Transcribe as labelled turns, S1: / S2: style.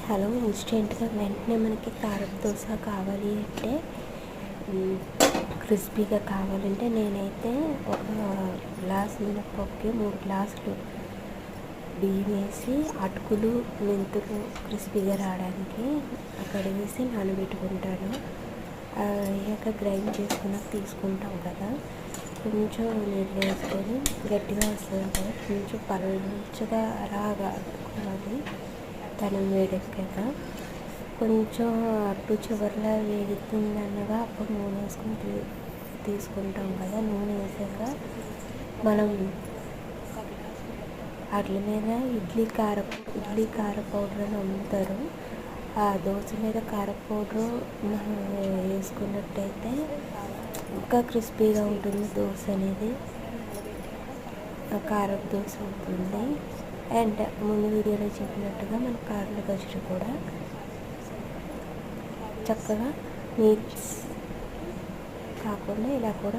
S1: Hello. ఇన్స్టెంట్గా వెంటనే మనకి కారపు దోశ కావాలి అంటే, క్రిస్పీగా కావాలంటే నేనైతే ఒక గ్లాస్ మినప్పప్పుకి 3 గ్లాసులు బియ్యం వేసి అటుకులు మెంతులు క్రిస్పీగా రావడానికి అక్కడ వేసి నానబెట్టుకుంటాను. అయ్యాక గ్రైండ్ చేసుకున్నాక తీసుకుంటాం కదా, కొంచెం నీళ్ళు వేసుకొని గట్టిగా వస్తుంది కదా, కొంచెం పలుచగా అలాగా అతుక్కోవాలి. పెనం వేడెక్కాక కొంచెం అటు చివరిలో వేగుతుందనగా అప్పుడు నూనె వేసుకొని తీసుకుంటాం కదా. నూనె వేసాక మనం వాటి మీద ఇడ్లీ కార పౌడర్ అని అమ్ముతారు. ఆ దోశ మీద కార పౌడరు వేసుకున్నట్టయితే ఇంకా క్రిస్పీగా ఉంటుంది దోశ అనేది, కారపు దోశ అవుతుంది. అండ్ ముందు వీడియోలో చెప్పినట్టుగా మన కారల గజరు కూడా చక్కగా నీట్స్ కాకుండా ఇలా కూడా